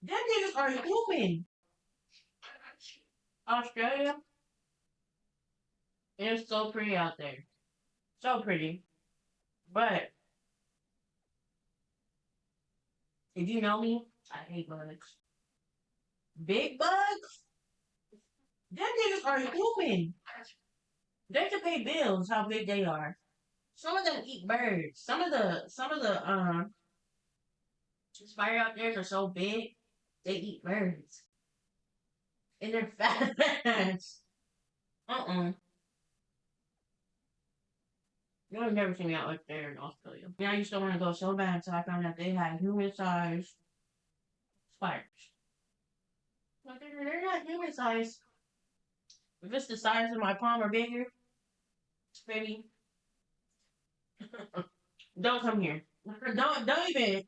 Them niggas are human. Australia is so pretty out there. So pretty. But if you know me, I hate bugs. Big bugs? Them niggas are human. They can pay bills how big they are. Some of them eat birds. Some of the spider out there are so big they eat birds. And they're fast. Uh-uh. You'll never see me out like there in Australia. And I used to want to go so bad until I found out they had human-sized spiders. But they're not human-sized. If it's the size of my palm or bigger, baby, don't come here. Don't even.